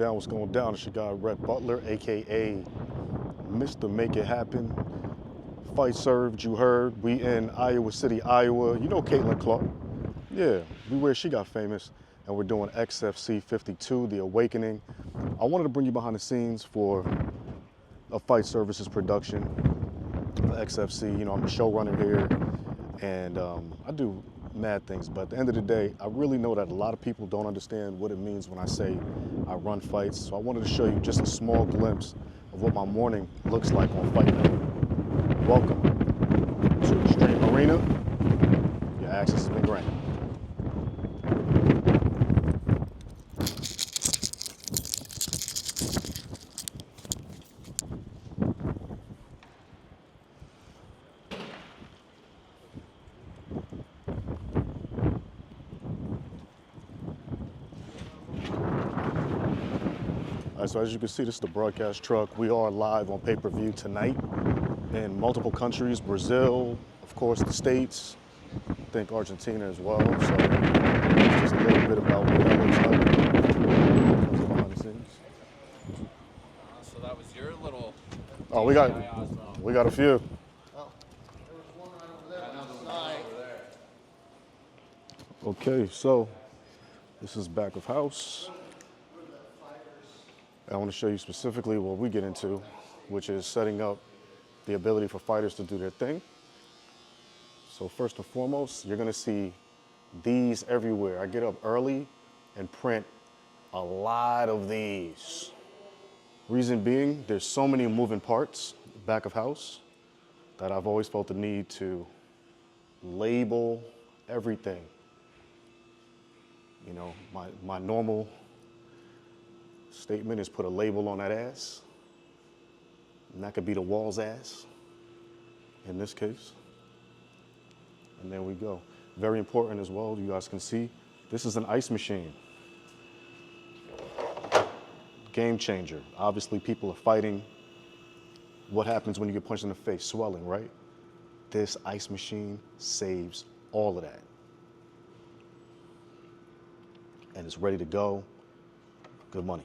down? What's going down? It's your guy, Rhett Butler, AKA Mr. Make It Happen. Fight served, you heard. We in Iowa City, Iowa. You know Caitlin Clark. Yeah, we where she got famous. And we're doing XFC 52, The Awakening. I wanted to bring you behind the scenes for a Fight Services production for XFC. You know, I'm the showrunner here, and I do mad things, but at the end of the day, I really know that a lot of people don't understand what it means when I say I run fights. So I wanted to show you just a small glimpse of what my morning looks like on fight night. Welcome to Xtreme Arena. Your access has been granted. All right, so as you can see, this is the broadcast truck. We are live on pay-per-view tonight in multiple countries, Brazil, of course, the States, I think Argentina as well. So just a little bit about what that looks like behind the scenes. So that was your little. Oh, we got a few. Oh, there was one right over there on the side. Okay, so this is back of house. I want to show you specifically what we get into, which is setting up the ability for fighters to do their thing. So first and foremost, you're going to see these everywhere. I get up early and print a lot of these. Reason being, there's so many moving parts back of house that I've always felt the need to label everything. You know, my normal statement is put a label on that ass, and that could be the wall's ass in this case. And there we go. Very important as well, you guys can see, this is an ice machine. Game changer. Obviously people are fighting. What happens when you get punched in the face? Swelling, right? This ice machine saves all of that. And it's ready to go. Good money.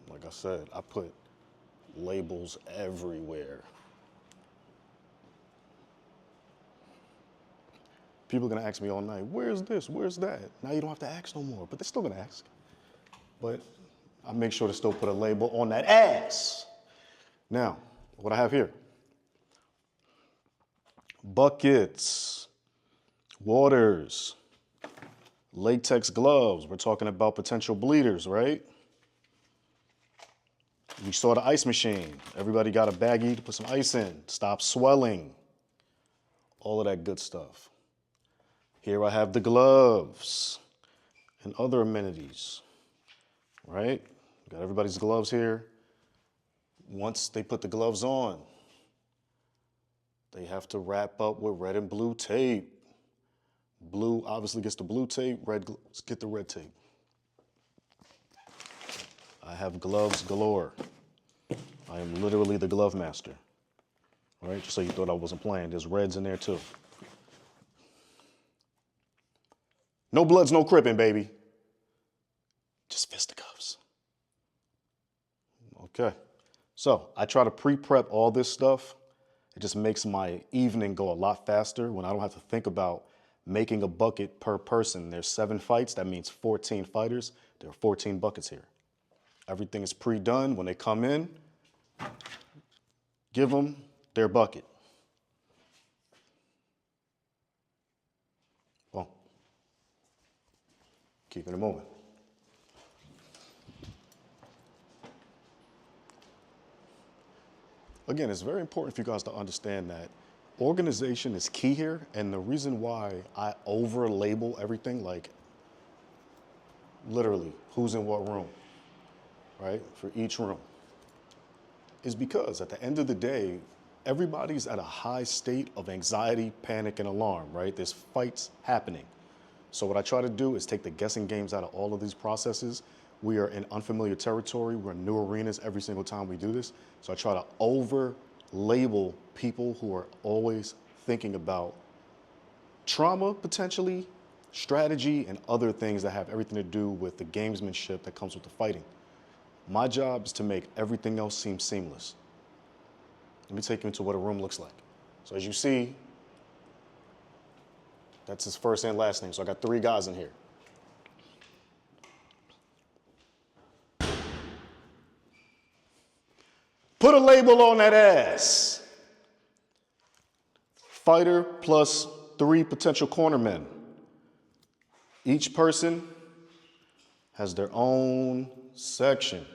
Like I said, I put labels everywhere. People are gonna ask me all night, where's this, where's that? Now you don't have to ask no more, but they're still gonna ask. But I make sure to still put a label on that ass. Now, what I have here. Buckets, waters, latex gloves. We're talking about potential bleeders, right? We saw the ice machine. Everybody got a baggie to put some ice in. Stop swelling. All of that good stuff. Here I have the gloves and other amenities, right? Got everybody's gloves here. Once they put the gloves on, they have to wrap up with red and blue tape. Blue obviously gets the blue tape, red get the red tape. I have gloves galore. I am literally the glove master. All right, just so you thought I wasn't playing, there's reds in there too. No bloods, no cripping, baby. Just fisticuffs. Okay, so I try to pre-prep all this stuff. It just makes my evening go a lot faster when I don't have to think about making a bucket per person. There's 7 fights, that means 14 fighters. There are 14 buckets here. Everything is pre-done. When they come in, give them their bucket. Well, keeping it moving. Again, it's very important for you guys to understand that organization is key here, and the reason why I over-label everything, like literally who's in what room, right, for each room, is because at the end of the day, everybody's at a high state of anxiety, panic, and alarm, right? There's fights happening. So what I try to do is take the guessing games out of all of these processes. We are in unfamiliar territory. We're in new arenas every single time we do this. So I try to over-label people who are always thinking about trauma, potentially, strategy, and other things that have everything to do with the gamesmanship that comes with the fighting. My job is to make everything else seem seamless. Let me take you into what a room looks like. So as you see, that's his first and last name. So I got 3 guys in here. Put a label on that ass. Fighter plus 3 potential cornermen. Each person has their own section.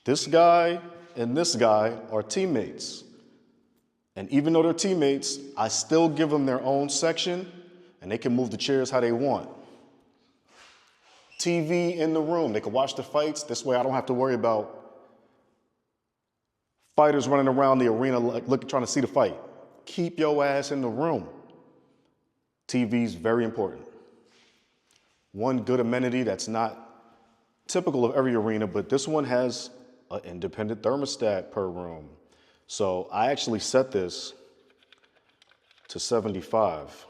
This guy and this guy are teammates. And even though they're teammates, I still give them their own section, and they can move the chairs how they want. TV in the room. They can watch the fights. This way I don't have to worry about fighters running around the arena trying to see the fight. Keep your ass in the room. TV's very important. One good amenity that's not typical of every arena, but this one has an independent thermostat per room. So I actually set this to 75.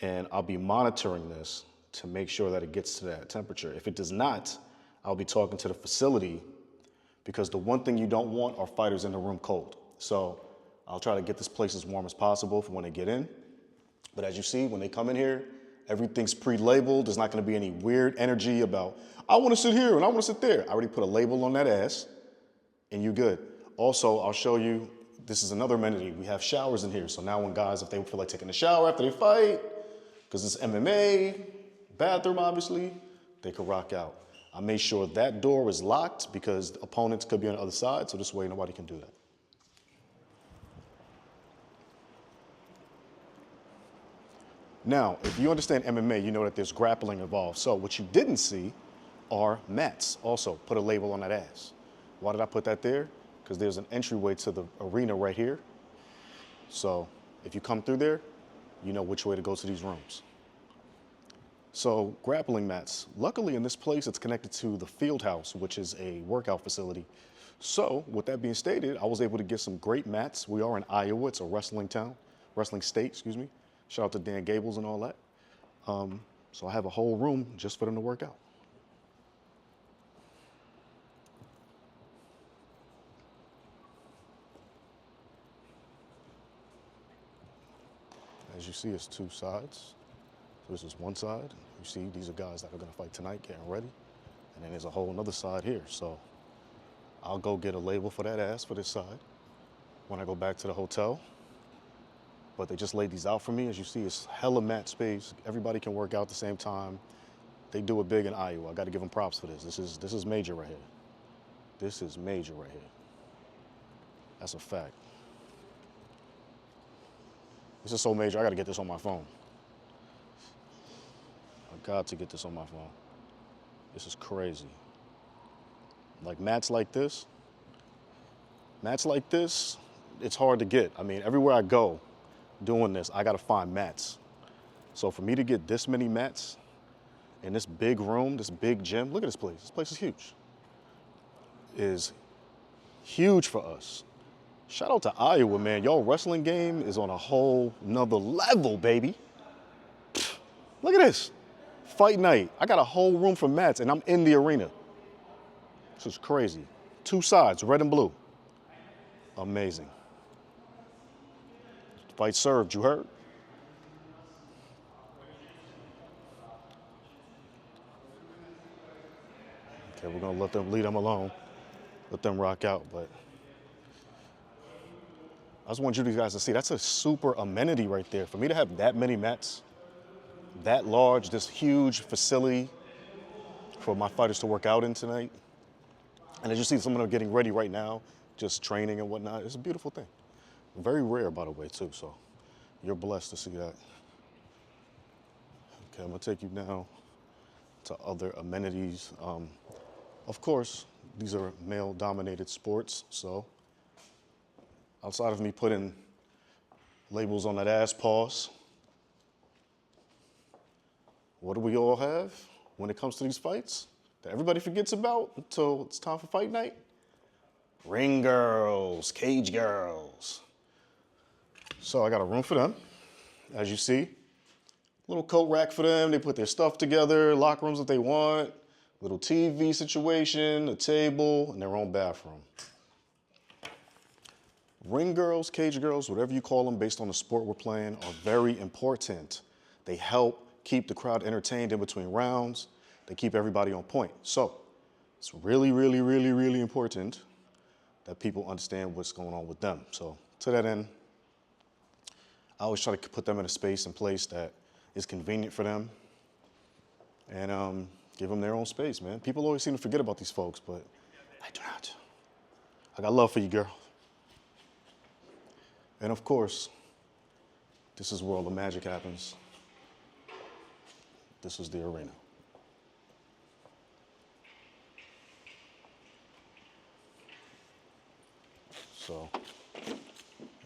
And I'll be monitoring this to make sure that it gets to that temperature. If it does not, I'll be talking to the facility, because the one thing you don't want are fighters in the room cold. So I'll try to get this place as warm as possible for when they get in. But as you see, when they come in here, everything's pre-labeled. There's not gonna be any weird energy about, I wanna sit here and I wanna sit there. I already put a label on that ass and you good. Also, I'll show you, this is another amenity. We have showers in here. So now when guys, if they feel like taking a shower after they fight, because it's MMA, bathroom obviously, they could rock out. I made sure that door is locked because the opponents could be on the other side, so this way nobody can do that. Now, if you understand MMA, you know that there's grappling involved. So what you didn't see are mats. Also, put a label on that ass. Why did I put that there? Because there's an entryway to the arena right here. So if you come through there, you know which way to go to these rooms. So grappling mats. Luckily in this place, it's connected to the field house, which is a workout facility. So with that being stated, I was able to get some great mats. We are in Iowa. It's a wrestling town, wrestling state, excuse me. Shout out to Dan Gables and all that. So I have a whole room just for them to work out. As you see, it's 2 sides. So this is one side. You see, these are guys that are gonna fight tonight, getting ready. And then there's a whole another side here. So I'll go get a label for that ass for this side when I go back to the hotel. But they just laid these out for me. As you see, it's hella mat space. Everybody can work out at the same time. They do it big in Iowa. I gotta give them props for this. This is major right here. This is major right here. That's a fact. This is so major, I gotta get this on my phone. I got to get this on my phone. This is crazy. Like mats like this, it's hard to get. I mean, everywhere I go doing this, I gotta find mats. So for me to get this many mats in this big room, this big gym, look at this place. This place is huge. Is huge for us. Shout out to Iowa, man. Y'all wrestling game is on a whole nother level, baby. Look at this. Fight night. I got a whole room for mats and I'm in the arena. This is crazy. 2 sides, red and blue. Amazing. Fight served, you heard? Okay, we're gonna leave them alone. Let them rock out, but I just want you guys to see, that's a super amenity right there. For me to have that many mats, that large, this huge facility for my fighters to work out in tonight. And as you see, some of them are getting ready right now, just training and whatnot. It's a beautiful thing. Very rare, by the way, too, so you're blessed to see that. Okay, I'm gonna take you now to other amenities. Of course, these are male-dominated sports, so outside of me putting labels on that ass pause, what do we all have when it comes to these fights that everybody forgets about until it's time for fight night? Ring girls, cage girls. So I got a room for them, as you see. Little coat rack for them, they put their stuff together, locker rooms if they want, little TV situation, a table, and their own bathroom. Ring girls, cage girls, whatever you call them based on the sport we're playing, are very important. They help keep the crowd entertained in between rounds. They keep everybody on point. So it's really, really, really, really important that people understand what's going on with them. So to that end, I always try to put them in a space and place that is convenient for them and give them their own space, man. People always seem to forget about these folks, but I do not. I got love for you, girl. And of course, this is where all the magic happens. This is the arena. So, as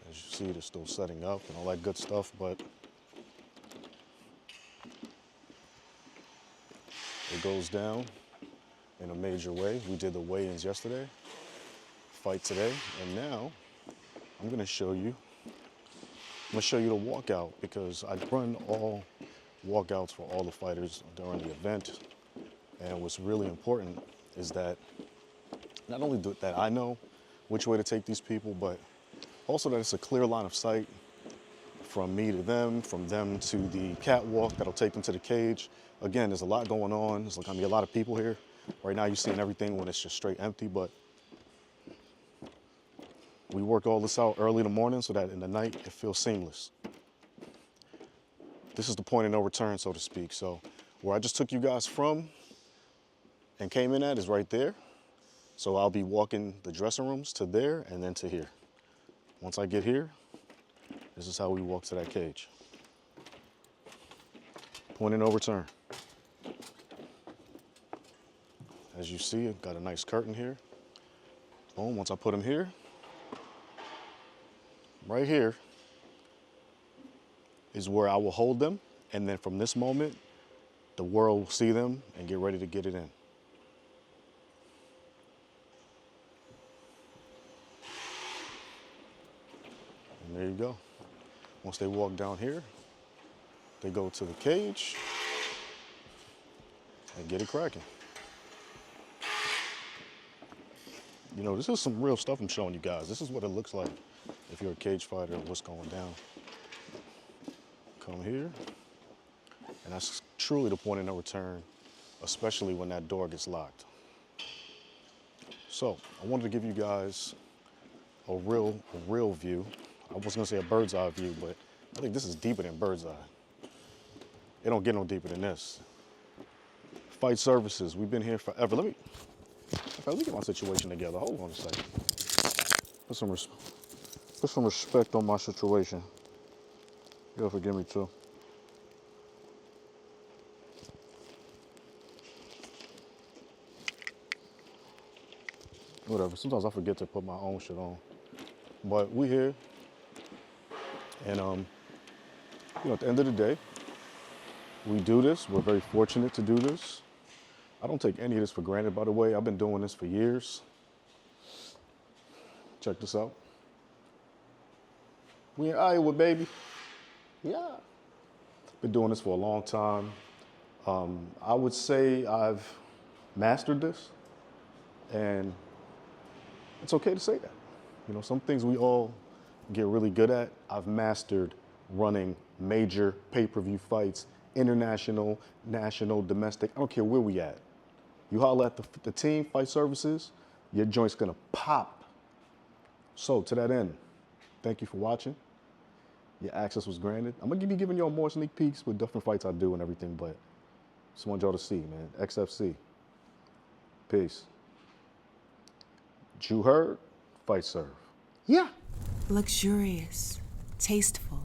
you see, they're still setting up and all that good stuff, but it goes down in a major way. We did the weigh-ins yesterday, fight today, and now I'm gonna show you the walkout because I run all walkouts for all the fighters during the event. And what's really important is that not only that I know which way to take these people, but also that it's a clear line of sight from me to them, from them to the catwalk that'll take them to the cage. Again, there's a lot going on. There's gonna be a lot of people here. Right now you're seeing everything when it's just straight empty, but we work all this out early in the morning so that in the night it feels seamless. This is the point of no return, so to speak. So where I just took you guys from and came in at is right there. So I'll be walking the dressing rooms to there and then to here. Once I get here, this is how we walk to that cage. Point of no return. As you see, I've got a nice curtain here. Boom, once I put them here, right here is where I will hold them, and then from this moment, the world will see them and get ready to get it in. And there you go. Once they walk down here, they go to the cage and get it cracking. You know, this is some real stuff I'm showing you guys. This is what it looks like if you're a cage fighter and what's going down. Come here, and that's truly the point of no return, especially when that door gets locked. So I wanted to give you guys a real view. I was gonna say a bird's eye view, but I think this is deeper than bird's eye. It don't get no deeper than this. Fight services, we've been here forever. Let me get my situation together. Hold on a second. Put some respect on my situation. You'll forgive me too. Whatever, sometimes I forget to put my own shit on. But we here, and you know, at the end of the day, we do this. We're very fortunate to do this. I don't take any of this for granted, by the way. I've been doing this for years. Check this out. We in Iowa, baby. Yeah. Been doing this for a long time. I would say I've mastered this, and it's okay to say that. You know, some things we all get really good at. I've mastered running major pay-per-view fights, international, national, domestic. I don't care where we at. You holler at the team, Fight Services, your joint's gonna pop. So to that end, thank you for watching. Your access was granted. I'm gonna be giving y'all more sneak peeks with different fights I do and everything, but just want y'all to see, man. XFC. Peace. You heard? Fight Serve. Yeah. Luxurious, tasteful,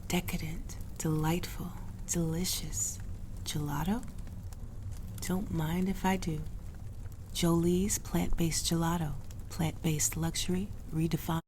decadent, delightful, delicious. Gelato? Don't mind if I do. Jolie's plant-based gelato, plant-based luxury redefined.